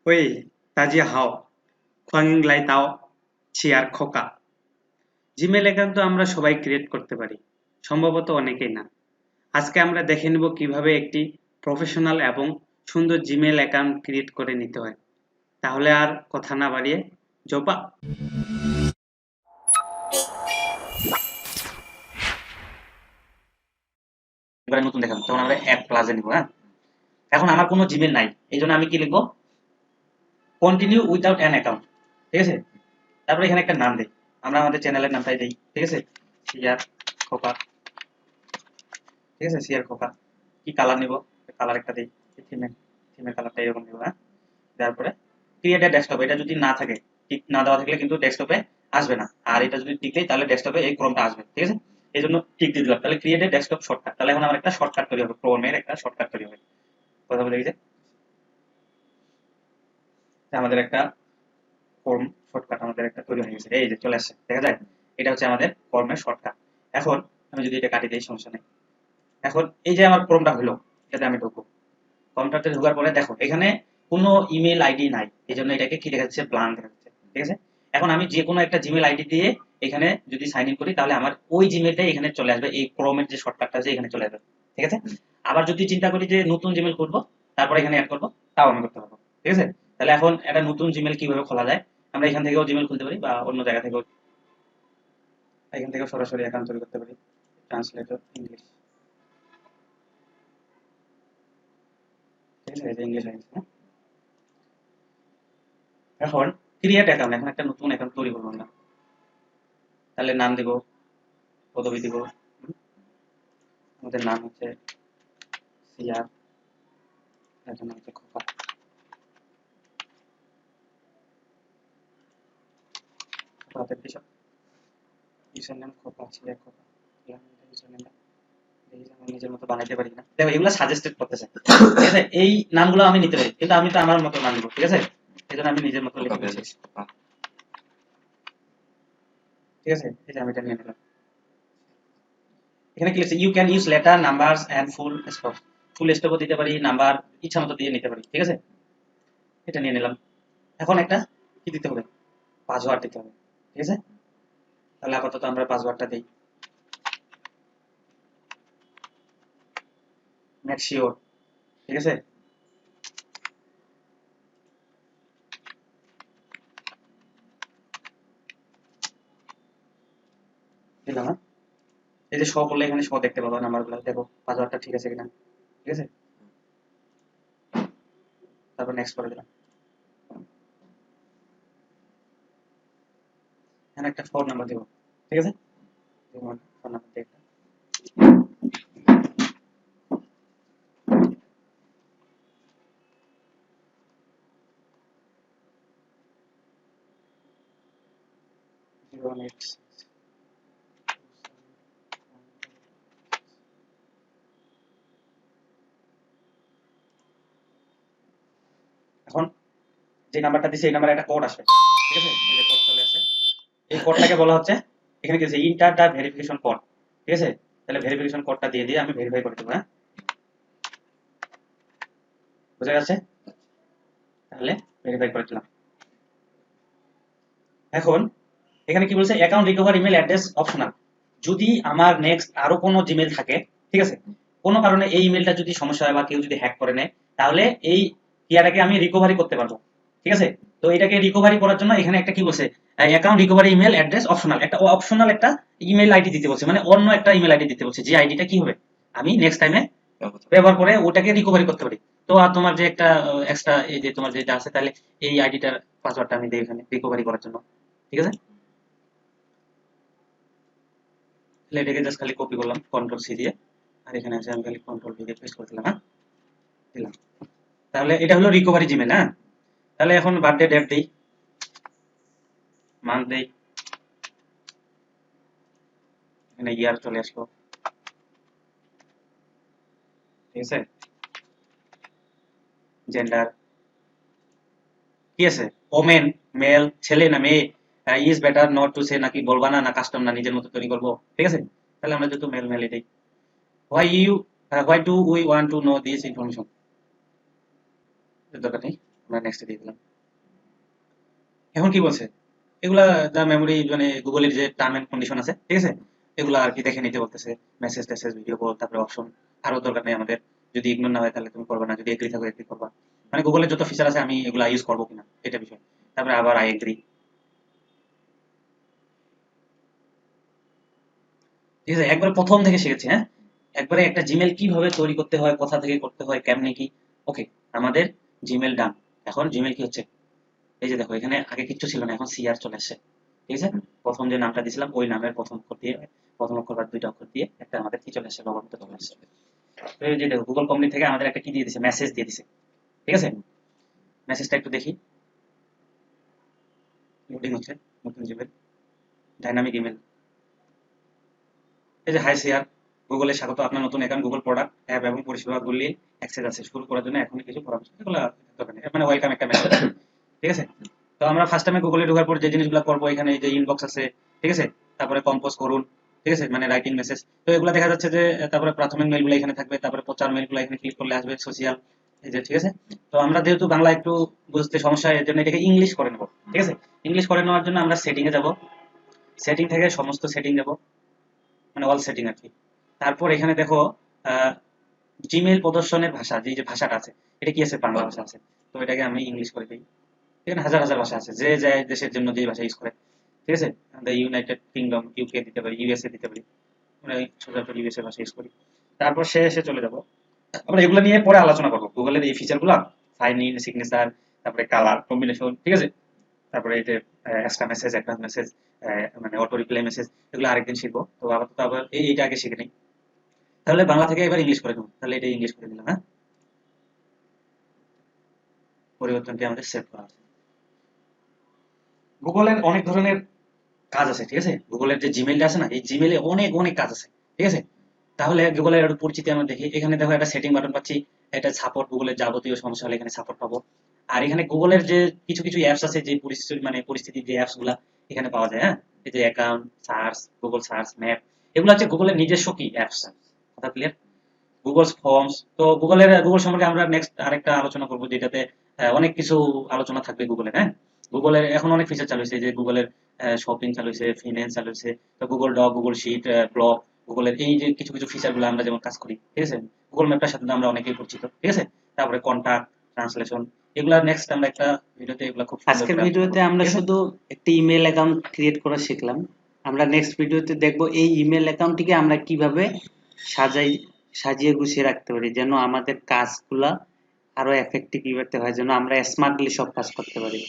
喂，大家好，欢迎来到crkhoka। Gmail account তো আমরা সবাই ক্রিয়েট করতে পারি, সম্ভবত অনেকেই না। আজকে আমরা দেখে নেব কিভাবে একটি প্রফেশনাল এবং সুন্দর জিমেল অ্যাকাউন্ট ক্রিয়েট করে নিতে হয়। তাহলে আর কথা না বাড়িয়ে জপা। এবারে নতুন দেখাবো, তখন আমরা অ্যাড প্লাজে নিব। হ্যাঁ, এখন আমার কোনো জিমেল নাই, এই জন্য আমি কি লিখবো, কন্টিনিউ উইথাউট অ্যান অ্যাকাউন্ট। ঠিক আছে, তারপরে এখানে একটা নাম দিই, আমরা আমাদের চ্যানেলের নামটাই দিই। ঠিক আছে, সিআর খোকা। ঠিক আছে, সিআর খোকা। কি কালার নিব, কালার একটা দিই, থিমের কালারটা এরকম নিব। হ্যাঁ, তারপরে ক্রিয়েট এ ডেস্কটপ, এটা যদি না থাকে, টিক না দেওয়া থাকলে কিন্তু ডেস্কটপে আসবে না, আর এটা যদি টিকলেই তাহলে ডেস্কটপে এই ক্রমটা আসবে। ঠিক আছে, এই জন্য টিক দিয়ে দিলাম। তাহলে ক্রিয়েট এ ডেস্কটপ শর্টকাট, তাহলে এখন আমার একটা শর্টকাট তৈরি হবে, ক্রোমের একটা শর্টকাট তৈরি হবে। কথা বলে দিয়েছে, আমাদের একটা ফর্ম শর্টকাট আমাদের একটা তৈরি হয়ে গেছে, এই যে চলে আসছে, দেখা যায়। এটা হচ্ছে আমাদের ফর্মের শর্টকাট। এখন আমি যদি এটা কাটি দিই, সমস্যা নেই। এখন এই যে আমার ফর্মটা হলো, এটাতে আমি ঢুকবো। ফর্মটাতে ঢোকার পরে দেখো এখানে কোনো ইমেল আইডি নাই, এই জন্য এটাকে কি দেখাচ্ছে, ব্লাঙ্ক দেখাচ্ছে। ঠিক আছে, এখন আমি যে কোনো একটা জিমেল আইডি দিয়ে এখানে যদি সাইন ইন করি, তাহলে আমার ওই জিমেলটাই এখানে চলে আসবে, এই ক্রোমের যে শর্টকাটটা আছে এখানে চলে আসবে। ঠিক আছে, আবার যদি চিন্তা করি যে নতুন জিমেল করবো, তারপরে এখানে অ্যাড করবো, তাও আমি করতে পারবো। ঠিক আছে, তাহলে এখন একটা নতুন জিমেল কিভাবে খোলা যায়, আমরা এখান থেকেও জিমেল খুলতে পারি, বা অন্য জায়গা থেকেও, এখান থেকেও সরাসরি অ্যাকাউন্ট তৈরি করতে পারি। Translator English. ঠিক আছে, ইংলিশ হয়ে গেছে। এখন ক্রিয়েট অ্যাকাউন্ট, এখন একটা নতুন অ্যাকাউন্ট তৈরি করবো আমরা। তাহলে নাম দিব, পদবি দিব। আমাদের নাম হচ্ছে সিয়ার, এটার নাম হচ্ছে খোকা। খোকাতে বিশপ, ইউজার নেম খোকা, সিয়ার খোকা। ইউজার নেম আমি নিজের মতো বানাইতে পারি না, দেখো এগুলো সাজেস্টেড করতেছে। ঠিক আছে, এই নামগুলো আমি নিতে পারি, কিন্তু আমি তো আমার মতো নাম দিব। ঠিক আছে, এই জন্য আমি নিজের মতো লিখে দিচ্ছি। ঠিক আছে, এই যে আমি এটা নিয়ে নিলাম। এখানে কি লিখছে, you can use letter, numbers and full stop. Full স্টপও দিতে পারি, নাম্বার ইচ্ছা মতো দিয়ে নিতে পারি। ঠিক আছে, এটা নিয়ে নিলাম। এখন একটা কি দিতে হবে, পাসওয়ার্ড দিতে হবে। ঠিক আছে, তাহলে আপাতত আমরা পাসওয়ার্ডটা দিই, মেক শিওর। ঠিক আছে, দিলাম। হ্যাঁ, এই যে শো করলে এখানে শো দেখতে পাবা নাম্বারগুলো, দেখো পাসওয়ার্ডটা ঠিক আছে কিনা। ঠিক আছে, তারপর নেক্সট করে দিলাম। এখানে একটা ফোন নাম্বার দেবো। ঠিক আছে, ফোন নাম্বার দিয়ে একটা 016। এখন যে নাম্বারটা দিছি এই নাম্বারে একটা কোড আসবে। ঠিক আছে, এই যে কোড চলে আসে, এই কোডটাকে বলা হচ্ছে, এখানে কি আছে, ইন্টার দা ভেরিফিকেশন কোড। ঠিক আছে, তাহলে ভেরিফিকেশন কোডটা দিয়ে দিয়ে আমি ভেরিফাই করে দেবো। হ্যাঁ, বুঝা গেছে, তাহলে ভেরিফাই করে দিলাম। এখন এখানে কি বলছে, account recover email address optional. যদি আমার নেক্সট আরো কোনো জিমেল থাকে, ঠিক আছে, কোনো কারণে এই ইমেলটা যদি সমস্যা হয় বা কেউ যদি হ্যাক করে নেয়, তাহলে এই ইয়াটাকে আমি রিকভারি করতে পারবো। ঠিক আছে, তো এটাকে রিকভারি করার জন্য এখানে একটা কি বলছে, account recovery email address optional, একটা অপশনাল একটা ইমেল আইডি দিতে বলছে, মানে অন্য একটা ইমেল আইডি দিতে বলছে, যে আইডিটা কি হবে আমি নেক্সট টাইমে ব্যবহার করে ওটাকে রিকভারি করতে পারি। তো আর তোমার যে একটা এক্সট্রা এই যে তোমার যেটা আছে, তাহলে এই আইডিটার পাসওয়ার্ডটা আমি দিই এখানে রিকভারি করার জন্য। ঠিক আছে, তাহলে এটাকে জাস্ট খালি কপি করলাম কন্ট্রোল সি দিয়ে, আর এখানে আছে আমি খালি কন্ট্রোল ভি দিয়ে পেস্ট করে দিলাম। হ্যাঁ, দিলাম। তাহলে এটা হলো রিকভারি জিমেল। হ্যাঁ, তাহলে এখন বার্থডে ডেট দেই, মান্থ দেই, এখানে ইয়ার চলে আসলো। ঠিক আছে, জেন্ডার কি আছে, ওমেন, মেল, ছেলে না মেয়ে, is better not to say, নাকি বলবা না, না কাস্টম, না নিজের মতো তৈরি করবো। ঠিক আছে, তাহলে আমরা যেহেতু মেল মেলে দিই। Why you, why do we want to know this information, দরকার নেই। আমরা নেক্সট দিয়ে দিলাম। এখন কি বলছে, এগুলা যা মেমোরি মানে গুগলের যে টার্ম এন্ড কন্ডিশন আছে, ঠিক আছে, এগুলা আর কি দেখে নিতে বলতেছে। মেসেজ টেসেজ ভিডিও কল, তারপরে অপশন, আরো দরকার নেই আমাদের। যদি ইগনোর না হয় তাহলে তুমি করবে না, যদি এগ্রি থাকো এগ্রি করবা। মানে গুগলের যত ফিচার আছে আমি এগুলা ইউজ করবো কিনা এটা বিষয়। তারপরে আবার আই এগ্রি, ঠিক আছে, একবার প্রথম থেকে শিখেছি। হ্যাঁ, একবারে একটা জিমেল কিভাবে তৈরি করতে হয়, কোথা থেকে করতে হয়, কেমনে কি। ওকে, আমাদের জিমেল ডান। এখন জিমেল কি হচ্ছে, এই যে দেখো এখানে আগে কিচ্ছু ছিল না, এখন সিআর চলে আসছে, ঠিক আছে। প্রথম যে নামটা দিয়েছিলাম ওই নামের প্রথম অক্ষর দিয়ে, প্রথম অক্ষর বা দুইটা অক্ষর দিয়ে একটা আমাদের কি চলে আসছে, লগন মতো চলে আসছে। তো এই যে দেখো গুগল কমিউনি থেকে আমাদের একটা কি দিয়ে দিছে, মেসেজ দিয়ে দিছে, ঠিক আছে। মেসেজটা একটু দেখি, লোডিং হচ্ছে। নতুন জিমেল, ডাইনামিক ইমেল। এই যে হাই সিআর, গুগলে স্বাগত, আপনার নতুন অ্যাকাউন্ট গুগল প্রোডাক্ট অ্যাপ এবং পরিষেবাগুলি অ্যাক্সেস আছে, শুরু করার জন্য এখন কিছু পরামর্শ, এগুলো দরকার নেই, মানে ওয়েলকাম একটা মেসেজ, ঠিক আছে। তো আমরা ফার্স্ট টাইমে গুগলে ঢোকার পর যে জিনিসগুলো করবো, এখানে এই যে ইনবক্স আছে, ঠিক আছে, তারপরে কম্পোজ করুন, ঠিক আছে, মানে রাইটিং মেসেজ। তো এগুলো দেখা যাচ্ছে যে তারপরে প্রাথমিক মেলগুলো এখানে থাকবে, তারপরে প্রচার মেলগুলো এখানে ক্লিক করলে আসবে, সোশিয়াল, এই যে, ঠিক আছে। তো আমরা যেহেতু বাংলা একটু বুঝতে সমস্যা, এর জন্য এটাকে ইংলিশ করে নেবো, ঠিক আছে। ইংলিশ করে নেওয়ার জন্য আমরা সেটিং এ যাব, সেটিং থেকে সমস্ত সেটিং যাব, মানে অল সেটিং আর কি। তারপর এখানে দেখো জিমেইল প্রদর্শনের ভাষা, যে ভাষাটা আছে এটা কি আছে, বাংলা ভাষা আছে। তো এটাকে আমি ইংলিশ করে দিই। এখানে হাজার হাজার ভাষা আছে, যে যে দেশের জন্য যে ভাষা ইউজ করে, ঠিক আছে। আমরা ইউনাইটেড কিংডম, ইউকে দিতে পারি, ইউএসএ দিতে পারি, আমরা সচরাচর ইউএসএ ভাষা ইউজ করি। তারপর শেষে চলে যাব, আমরা এগুলো নিয়ে পরে আলোচনা করবো, গুগলের এই ফিচার গুলা, সাইন ইন, সিগনেচার, তারপরে কালার কম্বিনেশন, ঠিক আছে। তারপরে এই যে এক্সট্রা মেসেজ, অ্যাডভান্স মেসেজ, মানে অটো রিপ্লাই মেসেজ, এগুলো আরেকদিন শিখবো। তো আপাতত আবার এইটা আগে শিখে নিই। তাহলে বাংলা থেকে এবার ইংলিশ করে দেবো, তাহলে এটা ইংলিশ করে দিলাম। হ্যাঁ, পরিবর্তনটি আমাদের সেভ করা আছে। গুগলের অনেক ধরনের কাজ আছে, ঠিক আছে। গুগলের যে জিমেইলটা আছে না, এই জিমেইলে অনেক অনেক কাজ আছে, ঠিক আছে। তাহলে গুগলের একটু পরিচিতি আমরা দেখি। এখানে দেখো একটা সেটিং বাটন পাচ্ছি, এটা সাপোর্ট, গুগলের যাবতীয় সমস্যা হলে এখানে সাপোর্ট পাবো। আর এখানে গুগলের যে কিছু কিছু অ্যাপস আছে, যে পরিস্থিতি মানে পরিস্থিতির যে অ্যাপস গুলা এখানে পাওয়া যায়। হ্যাঁ, এই যে account, search, Google search, map, এগুলো হচ্ছে গুগলের নিজস্ব কি অ্যাপস। কথা ক্লিয়ার। গুগল ফর্মস, তো গুগল সম্পর্কে আমরা নেক্সট আরেকটা আলোচনা করবো, যেটাতে অনেক কিছু আলোচনা থাকবে গুগলের। হ্যাঁ, গুগলের এখন অনেক ফিচার চালু হয়েছে, যে গুগলের শপিং চালু হয়েছে, ফিনান্স চালু হয়েছে, তো Google doc, Google sheet, blog, গুগলের এই যে কিছু কিছু ফিচার গুলো আমরা যেমন কাজ করি, ঠিক আছে। গুগল ম্যাপটার সাথে তো আমরা অনেকেই পরিচিত, ঠিক আছে। তারপরে কন্টাক্ট, ট্রান্সলেশন, এগুলা নেক্সট আমরা একটা ভিডিওতে এগুলা খুব সুন্দর আজকের করে আলোচনা ভিডিওতে করবো, আমরা ঠিক আছে। শুধু একটি ইমেল অ্যাকাউন্ট ক্রিয়েট করা শিখলাম। আমরা নেক্সট ভিডিওতে দেখব এই ইমেল অ্যাকাউন্টটিকে আমরা কিভাবে সাজাই সাজিয়ে গুছিয়ে রাখতে পারি, যেন আমাদের কাজগুলা আরো এফেক্টিভ হয়, যেন আমরা স্মার্টলি সব কাজ করতে পারি।